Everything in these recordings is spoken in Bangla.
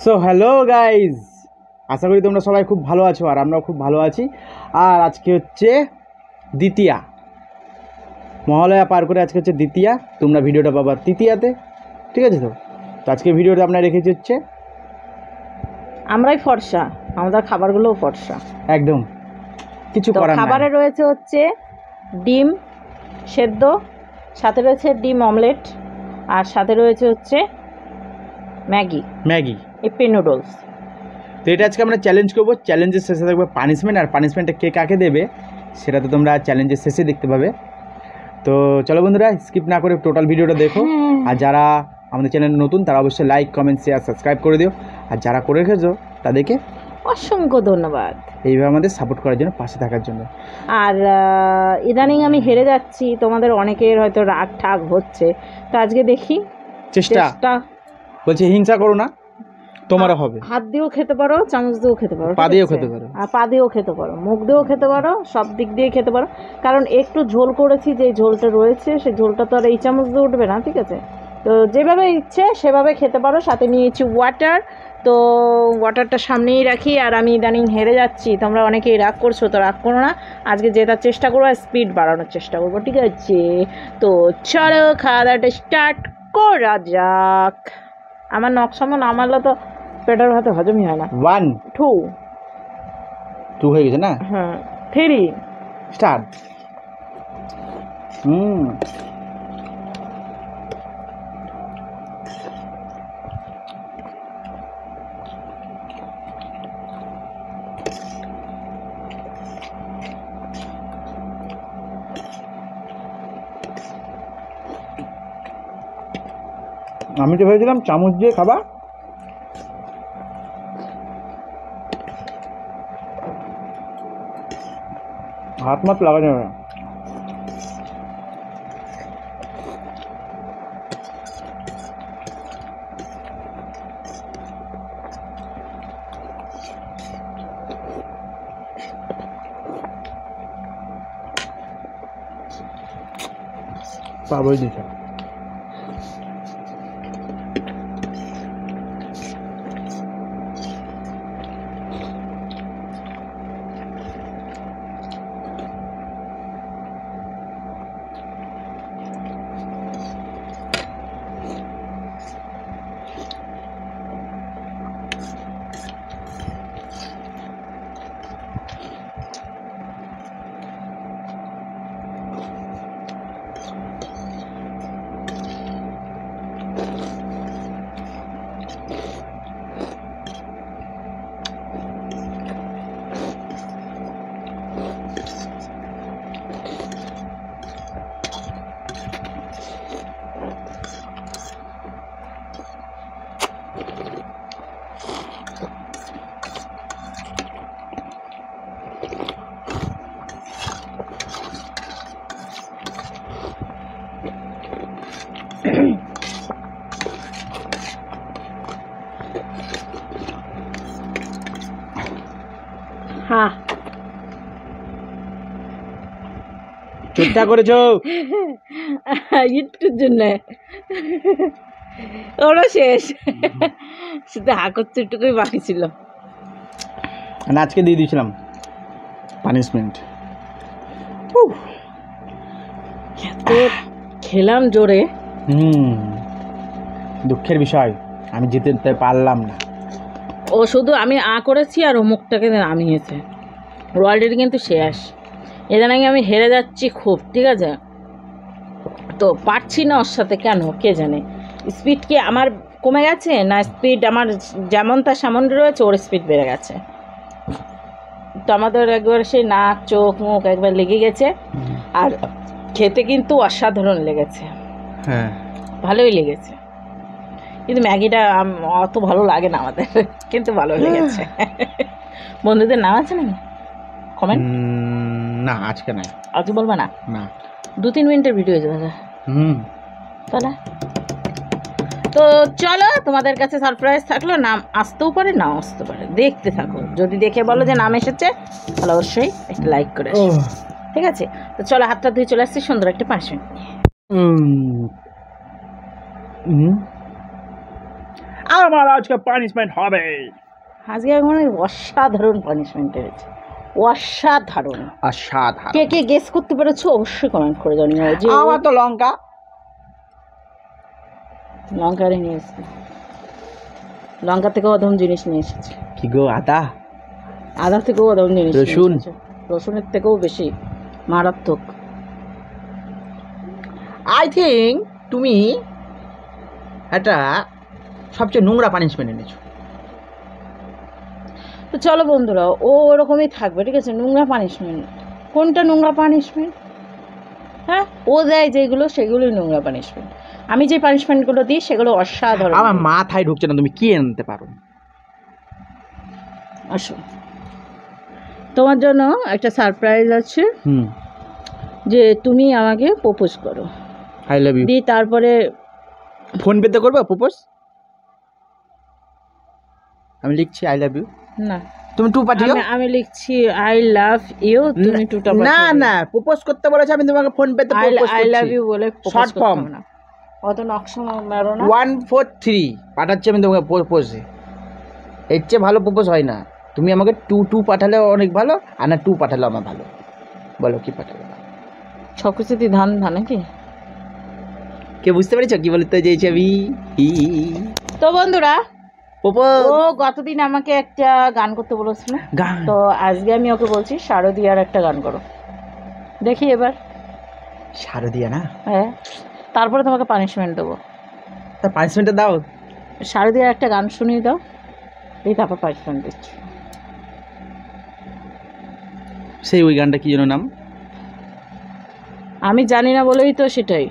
সো হ্যালো গাইজ, আশা করি তোমরা সবাই খুব ভালো আছো আর আমরাও খুব ভালো আছি। আর আজকে হচ্ছে দ্বিতীয়া, মহালয়া পার করে আজকে হচ্ছে দ্বিতীয়া। তোমরা ভিডিওটা পাবা তৃতীয়াতে, ঠিক আছে? তো আজকে ভিডিওটা আপনারা রেখেছি হচ্ছে আমরাই ফর্সা, আমাদের খাবারগুলোও ফর্সা একদম কিছু করার খাবারে রয়েছে হচ্ছে ডিম সেদ্ধ, সাথে রয়েছে ডিম অমলেট, আর সাথে রয়েছে হচ্ছে ম্যাগি ইপ্পি নুডলস। তো এটা আজকে আমরা চ্যালেঞ্জ করবো। চ্যালেঞ্জের শেষে থাকবে পানিশমেন্ট, আর পানিশমেন্টটা কে কাকে দেবে সেটা তো তোমরা চ্যালেঞ্জের শেষে দেখতে পাবে। তো চলো বন্ধুরা, স্কিপ না করে টোটাল ভিডিওটা দেখো। আর যারা আমাদের চ্যানেল নতুন তারা অবশ্যই লাইক, কমেন্ট, শেয়ার, সাবস্ক্রাইব করে দিও। আর যারা করে রেখেছো তাদেরকে অসংখ্য ধন্যবাদ এইভাবে আমাদের সাপোর্ট করার জন্য, পাশে থাকার জন্য। আর ইদানিং আমি হেরে যাচ্ছি, তোমাদের অনেকের হয়তো রাগ ঠাগ হচ্ছে, তো আজকে দেখি চেষ্টা বলছি, হিংসা করো না, তোমারও হবে। হাত দিয়েও খেতে পারো, চামচ দিয়েও খেতে পারো, পা দিয়েও খেতে পারো, আর পা দিয়েও খেতে পারো, মুখ দিয়েও খেতে পারো, সব দিক দিয়ে খেতে পারো। কারণ একটু ঝোল করেছি, যে ঝোলটা রয়েছে সেই ঝোলটা তো আর এই চামচ দিয়ে উঠবে না, ঠিক আছে? তো যেভাবে ইচ্ছে সেভাবে খেতে পারো। সাথে নিয়েছি ওয়াটার, তো ওয়াটারটা সামনেই রাখি। আর আমি ইদানিং হেরে যাচ্ছি, তোমরা অনেকেই রাগ করছো, তো রাগ করো না, আজকে জেতার চেষ্টা করবো, স্পিড বাড়ানোর চেষ্টা করবো, ঠিক আছে? তো চলো খাওয়া দাওয়াটা স্টার্ট করা যাক। আমার নকশামো না মারলে তো পেটের ভাতে হজমই হয় না। 1 2 হয়ে গেছে না? হ্যাঁ, 3 স্টার্ট। আমি তো ভেবেছিলাম চামচ দিয়ে খাবা, হাত মাত লাগা যাবে না। পাবই দিচ্ছে। হ্যাঁ, চেষ্টা করেছো একটুর জন্য ওরা শেষ, শুধু হা করতে একটুকুই বাকি ছিল। আজকে দিয়ে দিয়েছিলাম পানিশমেন্ট। তো খেলাম জোরে। দুঃখের বিষয় আমি জিতে পারলাম না। ও শুধু আমি করেছি আর ও মুখটাকে নামিয়েছে। অলরেডি কিন্তু শেষ। ইদানিং আমি হেরে যাচ্ছি খুব, ঠিক আছে? তো পারছি না ওর সাথে, কেন কে জানে। স্পিড কি আমার কমে গেছে, না স্পিড আমার যেমন তার সামনে রয়েছে ওর স্পিড বেড়ে গেছে? তো আমাদের একবার সেই নাক চোখ মুখ একবার লেগে গেছে, আর খেতে কিন্তু অসাধারণ লেগেছে। হ্যাঁ, ভালোই লেগেছে, কিন্তু ম্যাগিটা অত ভালো লাগে না আমাদের, কিন্তু ভালো লেগেছে। বন্ধুদের নাম আছে নাকি কমেন্ট? না আজকে নাই। আজকে বলবা না? না, 2-3 মিনিটের ভিডিও হয়ে যাবে তাহলে। তো চলো, তোমাদের কাছে সারপ্রাইজ থাকলো, নাম আসতেও পারে নাও আসতে পারে, দেখতে থাকো। যদি দেখে বলো যে নাম এসেছে তাহলে অবশ্যই একটা লাইক করে আসো, ঠিক আছে? তো চলো, হাতটা ধুয়ে চলে আসছি সুন্দর একটা পানিশমেন্ট নিয়ে। আমার আজকে পানিশমেন্ট হবে। আজকে মানে অসাধারণ পানিশমেন্ট হয়েছে, অসাধারণ। অসাধারণ। কে কে গেস করতে পেরেছো অবশ্যই কমেন্ট করে জানিও। যে আমার তো লঙ্কা লঙ্কারে নিয়ে এসেছি, লঙ্কা থেকেও অদম জিনিস নিয়ে এসেছি। কি গো? আদা? আদা থেকেও অদম জিনিস নিয়ে রসুন? এসেছি। রসুনের থেকেও বেশি মারাত্মক। আই থিঙ্ক তুমি একটা সবচেয়ে নোংরা পানিশমেন্ট এনেছো। তো চলো বন্ধুরা, ও ওরকমই থাকবে, ঠিক আছে? নোংরা পানিশমেন্ট। কোনটা নোংরা পানিশমেন্ট? হ্যাঁ, ও দেয় যেগুলো সেগুলোই নোংরা পানিশমেন্ট। আমি যে পানিশমেন্টগুলো দিই সেগুলো অসাধারণ। আমার মাথায় ঢুকছে না তুমি কি আনতে পারো। আসো, তোমার জন্য একটা সারপ্রাইজ আছে, যে তুমি আমাকে প্রপোজ করো। I love you. দিয়ে তারপরে ফোন পেতে করবে প্রপোজ? আমি লিখছি আই লাভ ইউ, না তুমি টু পাঠিও। আমি লিখছি আই লাভ ইউ, তুমি টুটা না না, প্রপোজ করতে বলেছে, আমি তোমাকে ফোন পেতে প্রপোজ করছি। আই লাভ ইউ বলে শর্ট ফর্ম না, অত নকশা মারো না। 143 পাঠাচ্ছি আমি তোমাকে প্রপোজে। এর চেয়ে ভালো প্রপোজ হয় না। তুমি আমাকে 2 পাঠালে অনেক ভালো, আর না 2 পাঠালে আমার ভালো। বলো কি পাঠাবে? সব কিছুতেই ধান ধান নাকি? কে বুঝতে পেরেছ কি বলতে চাইছি আমি? তো বন্ধুরা, প্রপোজ। ও গতদিন আমাকে একটা গান করতে বলেছিল, গান? তো আজকে আমি ওকে বলছি শারদিয়ার একটা গান করো। দেখি এবার। শারদিয়া না? হ্যাঁ, তারপরে তোমাকে পানিশমেন্ট দেবো। তার পানিশমেন্টটা দাও। শারদিয়ার একটা গান শুনিয়ে দাও, এই তারপর পানিশমেন্ট দিচ্ছি। সেই ওই গানটা কি যেন নাম? আমি জানি না বলেই তো সেটাই।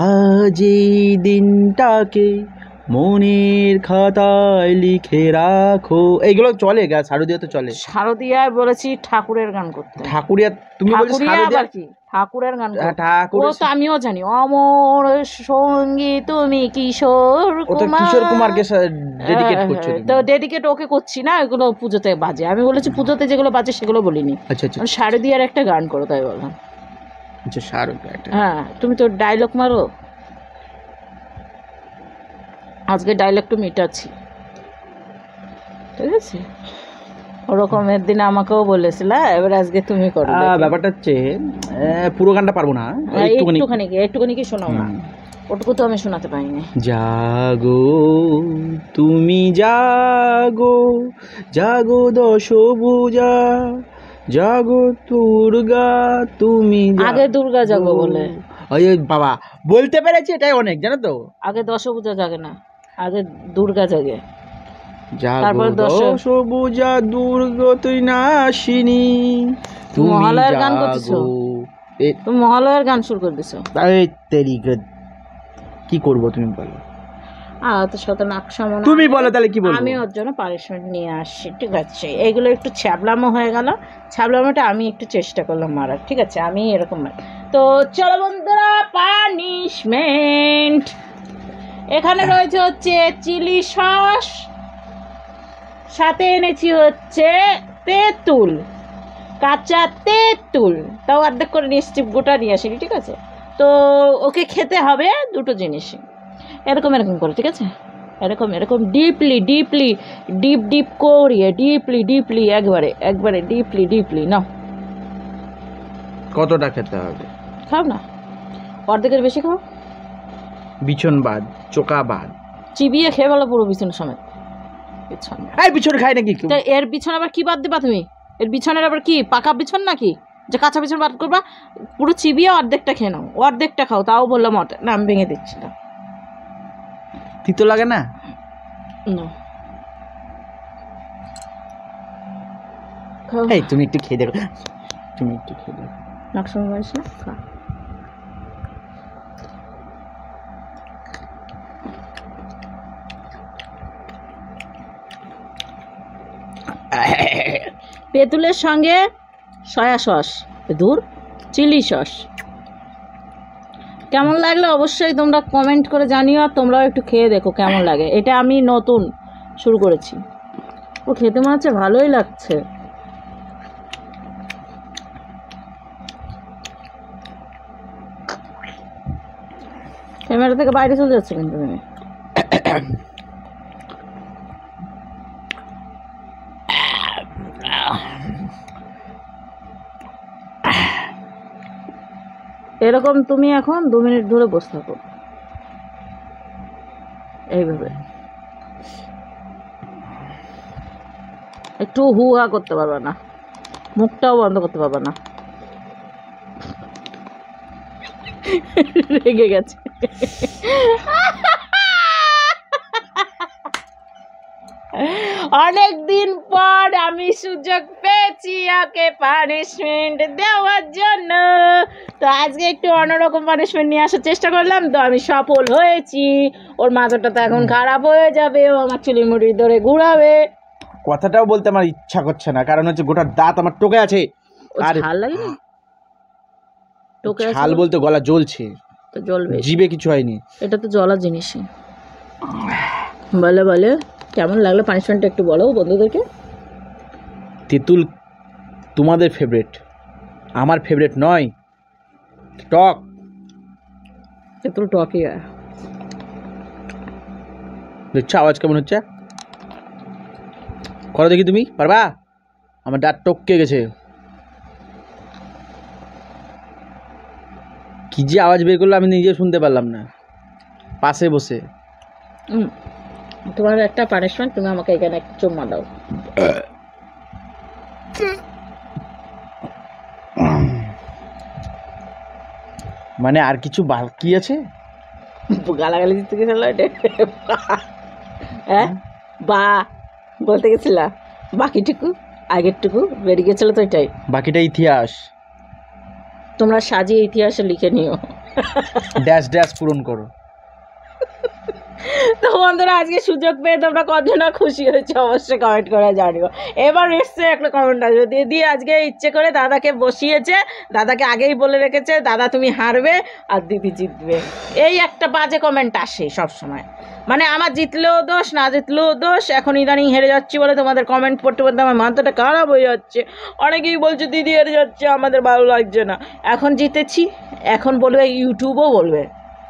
আজ এই দিনটাকে মনের খাতায় লিখে রাখো, এইগুলো চলে গা? শারদিয়া তো চলে। শারদিয়ায় বলেছি ঠাকুরের গান করতে। ঠাকুরিয়া? তুমি বলছো ঠাকুরিয়া শারদিয়া? আবার কি? ঠাকুরের গান করতে। ঠাকুর ও তো আমিও জানি, অমর সঙ্গী তুমি কিশোর ও তো কুমার। কিশোর কুমারকে ডেডিকেট করছো তো তুমি। ডেডিকেট ওকে করছি না, এগুলো পুজোতে বাজে। আমি বলেছি পুজোতে যেগুলো বাজে সেগুলো বলিনি। আচ্ছা আচ্ছা আমি শারদিয়ার একটা গান করো তাই বললাম। আচ্ছা, শারদিয়া একটা। হ্যাঁ, তুমি তো ডায়লগ মারো, আজকে ডায়লগটা মেটাচ্ছি, ঠিক আছে? ওরকমের দিন আমাকেও বলেছিল, এবার আজকে তুমি করো। ব্যাপারটা হচ্ছে পুরো গানটা পারবো না, একটুখানি কি শোনাও না, ওটুকু তো আমি শোনাতে পারিনি। জাগো তুমি জাগো, জাগো দশভুজা, জাগো দুর্গা তুমি। আগে দুর্গা জাগো বলে। ওই বাবা বলতে পেরেছি, এটাই অনেক, জানো তো। আগে দশভুজা জাগে না, আগে দুর্গা জাগে। জাগো দশভুজা দুর্গা তুই নাসিনী, তুমি মহালয়ার গান করতেছো, তুমি মহালয়ার গান শুরু করে দিছো। কি করবো তুমি বলো? তো শত নাকসামো না। তুমি বলো তাহলে কি বলবো? আমি ওর জন্য পানিশমেন্ট নিয়ে আসছি, ঠিক আছে? এগুলো একটু ছ্যাবলামো হয়ে গেল, ছ্যাবলামোটা আমি একটু চেষ্টা করলাম মারার, ঠিক আছে? আমি এরকম তো চলো বন্ধুরা, পানিশমেন্ট। এখানে রয়েছে হচ্ছে চিলি সস, সাথে এনেছি হচ্ছে তেঁতুল, কাঁচা তেঁতুল, তাও অর্ধেক করে নিয়ে এসেছি, গোটা নিয়ে আসিনি, ঠিক আছে? তো ওকে খেতে হবে দুটো জিনিসই এরকম এরকম করে, ঠিক আছে? এরকম এরকম ডিপলি ডিপ করিয়ে ডিপলি একবারে ডিপলি নাও। কতটা খেতে হবে? খাও না, অর্ধেকের বেশি খাও। বিছন বাদ, চোকা বাদ, চিবিয়ে খেয়ে বলো পুরো বিছানা সমেত। বিছন খাই নাকি? এর বিছানা আবার কি বাদ দেবা তুমি? এর বিছানের আবার কি পাকা বিছান নাকি যে কাঁচা বিছান বাদ করবা? পুরো চিবিয়ে অর্ধেকটা খেয়ে নাও, অর্ধেকটা খাও, তাও বললাম না, আমি ভেঙে দিচ্ছি না। তিতো লাগে না? তুমি একটু খেয়ে দেখো, তুমি একটু খেয়ে দেখো। নাকসাম মারিস না, খা। তেঁতুলের সঙ্গে সয়া সস, চিলি সস, কেমন লাগলো অবশ্যই তোমরা কমেন্ট করে জানিও। আর তোমরাও একটু খেয়ে দেখো কেমন লাগে। এটা আমি নতুন শুরু করেছি। ও খেতে মনে হচ্ছে ভালোই লাগছে। ক্যামেরা থেকে বাইরে চলে যাচ্ছে কিন্তু তুমি। এরকম তুমি এখন 2 মিনিট ধরে বসে থাকো এইভাবে, একটু হুহা করতে পারবে না, মুখটাও বন্ধ করতে পারবে না। রেগে গেছে। অনেকদিন পর আমি সুযোগ পেয়েছি ওকে পানিশমেন্ট দেওয়ার জন্য, তো আজকে একটু অন্যরকম পানিশমেন্ট নিয়ে আসার চেষ্টা করলাম, তো আমি সফল হয়েছি। ওর মাথাটা তো এখন খারাপ হয়ে যাবে, ও আমার চুলি মুড়ি ধরে ঘুরাবে। কথাটাও বলতে আমার ইচ্ছা করছে না, কারণ হচ্ছে গোটা দাঁত আমার টোকে আছে। আর ঝাল লাগেনি? টোকে আছে ঝাল বলতে গলা জ্বলছে, তো জ্বলবে, জিভে কিছু হয়নি। এটা তো জ্বলা জিনিসই। বলে বলে কেমন লাগলো পানিশমেন্টটা একটু বলো বন্ধুদেরকে। তেঁতুল তোমাদের ফেভারিট, আমার ফেভারিট নয়। টক, তেঁতুল টকই হয়। দেখছো আওয়াজ কেমন হচ্ছে? করো দেখি, তুমি পারবা? আমার দাঁত টপকে গেছে। কি যে আওয়াজ বের করলো আমি নিজে শুনতে পারলাম না, পাশে বসে। তোমার একটা পানিশমেন্ট, তুমি আমাকে এখানে একটা চুম্মা দাও। মানে আর কিছু বাকি আছে? গালাগালি দিতে গেছিল হ্যাঁ, বা বলতে গেছিলা বাকিটুকু, আগেরটুকু বেরিয়ে গেছিল তো, এটাই বাকিটা ইতিহাস। তোমরা সাজিয়ে ইতিহাসে লিখে নিও, ড্যাশ ড্যাশ পূরণ করো। তো বন্ধুরা আজকে সুযোগ পেয়ে তোমরা কতজনা খুশি হয়েছে অবশ্যই কমেন্ট করে জানিও। এবার এসছে একটা কমেন্ট আসবে, দিদি আজকে ইচ্ছে করে দাদাকে বসিয়েছে, দাদাকে আগেই বলে রেখেছে দাদা তুমি হারবে আর দিদি জিতবে। এই একটা বাজে কমেন্ট আসে সব সময়, মানে আমার জিতলেও দোষ না জিতলেও দোষ। এখন ইদানিং হেরে যাচ্ছি বলে তোমাদের কমেন্ট পড়তে পড়তে আমার মাথাটা খারাপ হয়ে যাচ্ছে। অনেকেই বলছে দিদি হেরে যাচ্ছে, আমাদের ভালো লাগছে না। এখন জিতেছি, এখন বলবে, ইউটিউবও বলবে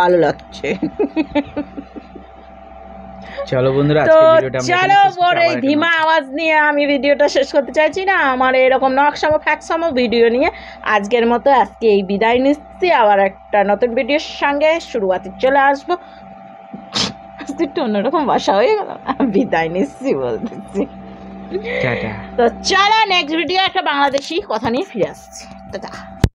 ভালো লাগছে। চলো বন্ধুরা, তো আজকে ভিডিওটা আমরা চলো পরে ধীমা আওয়াজ নিয়ে আমি ভিডিওটা শেষ করতে চাইছি না। আমার এরকম নকশামো ফ্যাকসামো ভিডিও নিয়ে আজকের মতো আজকে এই বিদায় নিচ্ছি। আবার একটা নতুন ভিডিওর সঙ্গে শুরুয়াতে চলে আসবো। একটু অন্যরকম ভাষা হয়ে গেল, বিদায় নিচ্ছি বলতেছি। টাটা। তো চলো নেক্সট ভিডিও একটা বাংলাদেশি কথা নিয়ে ফিরে আসছি। টাটা।